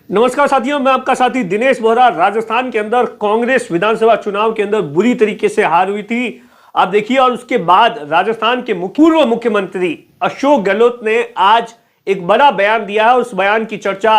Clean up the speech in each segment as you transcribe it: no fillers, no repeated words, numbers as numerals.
नमस्कार साथियों, मैं आपका साथी दिनेश बोहरा। राजस्थान के अंदर कांग्रेस विधानसभा चुनाव के अंदर बुरी तरीके से हार हुई थी, आप देखिए। और उसके बाद राजस्थान के पूर्व मुख्यमंत्री अशोक गहलोत ने आज एक बड़ा बयान दिया है। उस बयान की चर्चा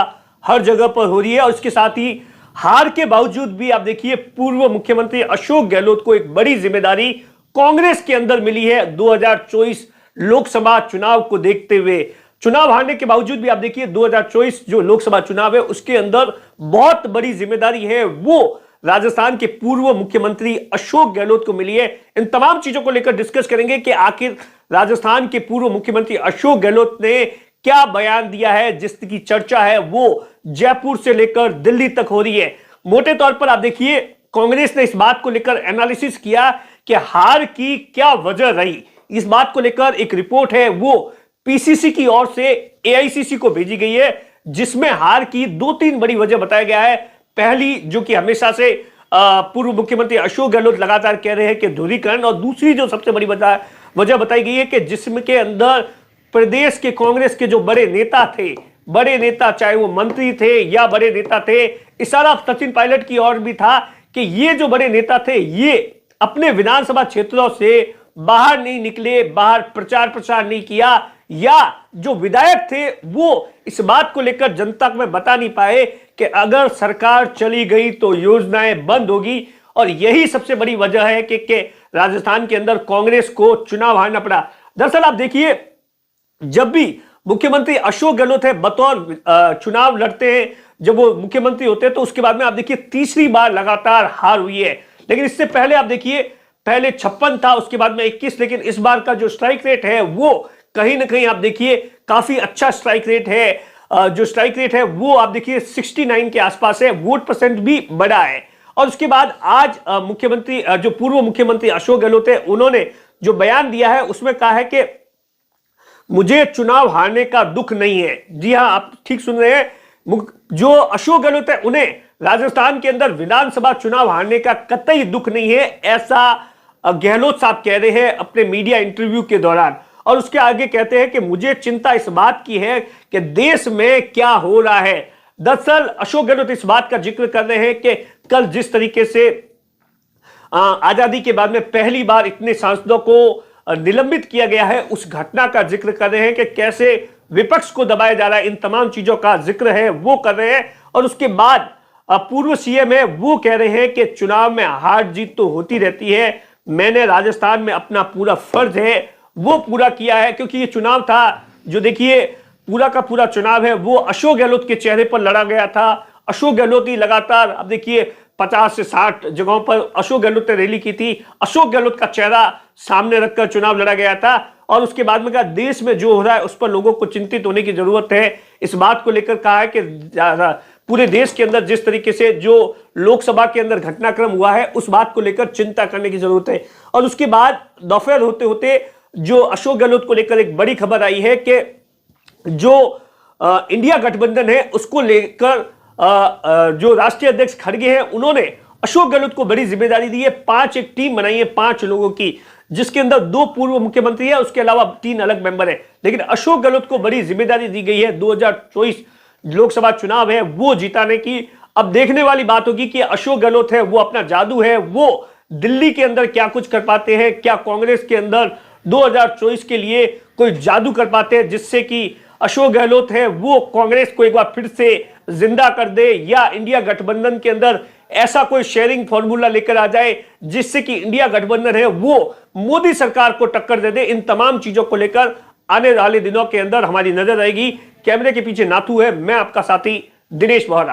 हर जगह पर हो रही है। और उसके साथ ही हार के बावजूद भी आप देखिए, पूर्व मुख्यमंत्री अशोक गहलोत को एक बड़ी जिम्मेदारी कांग्रेस के अंदर मिली है 2024 लोकसभा चुनाव को देखते हुए। चुनाव हारने के बावजूद भी आप देखिए, 2024 जो लोकसभा चुनाव है उसके अंदर बहुत बड़ी जिम्मेदारी है वो राजस्थान के पूर्व मुख्यमंत्री अशोक गहलोत को मिली है। इन तमाम चीजों को लेकर डिस्कस करेंगे कि आखिर राजस्थान के पूर्व मुख्यमंत्री अशोक गहलोत ने क्या बयान दिया है, जिसकी चर्चा है वो जयपुर से लेकर दिल्ली तक हो रही है। मोटे तौर पर आप देखिए, कांग्रेस ने इस बात को लेकर एनालिसिस किया कि हार की क्या वजह रही। इस बात को लेकर एक रिपोर्ट है वो पीसीसी की ओर से एआईसीसी को भेजी गई है, जिसमें हार की दो तीन बड़ी वजह बताया गया है। पहली, जो कि हमेशा से पूर्व मुख्यमंत्री अशोक गहलोत लगातार कह रहे हैं कि ध्रुवीकरण, और दूसरी जो सबसे बड़ी वजह बताई गई है कि जिसके अंदर प्रदेश के कांग्रेस के जो बड़े नेता थे, बड़े नेता चाहे वो मंत्री थे या बड़े नेता थे, इशारा सचिन पायलट की ओर भी था कि ये जो बड़े नेता थे ये अपने विधानसभा क्षेत्रों से बाहर नहीं निकले, बाहर प्रचार प्रसार नहीं किया, या जो विधायक थे वो इस बात को लेकर जनता में बता नहीं पाए कि अगर सरकार चली गई तो योजनाएं बंद होगी। और यही सबसे बड़ी वजह है कि राजस्थान के अंदर कांग्रेस को चुनाव हारना पड़ा। दरअसल आप देखिए, जब भी मुख्यमंत्री अशोक गहलोत है बतौर चुनाव लड़ते हैं, जब वो मुख्यमंत्री होते हैं, तो उसके बाद में आप देखिए तीसरी बार लगातार हार हुई है। लेकिन इससे पहले आप देखिए, पहले 56 था, उसके बाद में 21, लेकिन इस बार का जो स्ट्राइक रेट है वो कहीं ना कहीं आप देखिए काफी अच्छा स्ट्राइक रेट है। जो स्ट्राइक रेट है वो आप देखिए 69 के आसपास है, वोट परसेंट भी बड़ा है। और उसके बाद आज मुख्यमंत्री जो पूर्व मुख्यमंत्री अशोक गहलोत है, उन्होंने जो बयान दिया है उसमें कहा है कि मुझे चुनाव हारने का दुख नहीं है। जी हां, आप ठीक सुन रहे हैं। जो अशोक गहलोत है उन्हें राजस्थान के अंदर विधानसभा चुनाव हारने का कतई दुख नहीं है, ऐसा गहलोत साहब कह रहे हैं अपने मीडिया इंटरव्यू के दौरान। और उसके आगे कहते हैं कि मुझे चिंता इस बात की है कि देश में क्या हो रहा है। दरअसल अशोक गहलोत इस बात का जिक्र कर रहे हैं कि कल जिस तरीके से आजादी के बाद में पहली बार इतने सांसदों को निलंबित किया गया है, उस घटना का जिक्र कर रहे हैं कि कैसे विपक्ष को दबाया जा रहा है, इन तमाम चीजों का जिक्र है वो कर रहे हैं। और उसके बाद पूर्व सीएम है वो कह रहे हैं कि चुनाव में हार जीत तो होती रहती है, मैंने राजस्थान में अपना पूरा फर्ज है वो पूरा किया है। क्योंकि ये चुनाव था जो देखिए पूरा का पूरा चुनाव है वो अशोक गहलोत के चेहरे पर लड़ा गया था। अशोक गहलोत ही लगातार अब देखिए 50 से 60 जगहों पर अशोक गहलोत ने रैली की थी, अशोक गहलोत का चेहरा सामने रखकर चुनाव लड़ा गया था। और उसके बाद में कहा देश में जो हो रहा है उस पर लोगों को चिंतित होने की जरूरत है। इस बात को लेकर कहा है कि पूरे देश के अंदर जिस तरीके से जो लोकसभा के अंदर घटनाक्रम हुआ है उस बात को लेकर चिंता करने की जरूरत है। और उसके बाद दोपहर होते होते जो अशोक गहलोत को लेकर एक बड़ी खबर आई है कि जो इंडिया गठबंधन है उसको लेकर जो राष्ट्रीय अध्यक्ष खड़गे हैं उन्होंने अशोक गहलोत को बड़ी जिम्मेदारी दी है। 5 एक टीम बनाई है 5 लोगों की, जिसके अंदर 2 पूर्व मुख्यमंत्री है, उसके अलावा 3 अलग मेंबर है। लेकिन अशोक गहलोत को बड़ी जिम्मेदारी दी गई है 2024 लोकसभा चुनाव है वो जिताने की। अब देखने वाली बात होगी कि अशोक गहलोत है वो अपना जादू है वो दिल्ली के अंदर क्या कुछ कर पाते हैं, क्या कांग्रेस के अंदर 2024 के लिए कोई जादू कर पाते हैं जिससे कि अशोक गहलोत है वो कांग्रेस को एक बार फिर से जिंदा कर दे, या इंडिया गठबंधन के अंदर ऐसा कोई शेयरिंग फॉर्मूला लेकर आ जाए जिससे कि इंडिया गठबंधन है वो मोदी सरकार को टक्कर दे दे। इन तमाम चीजों को लेकर आने वाले दिनों के अंदर हमारी नजर रहेगी। कैमरे के पीछे नाथू है, मैं आपका साथी दिनेश बोहरा।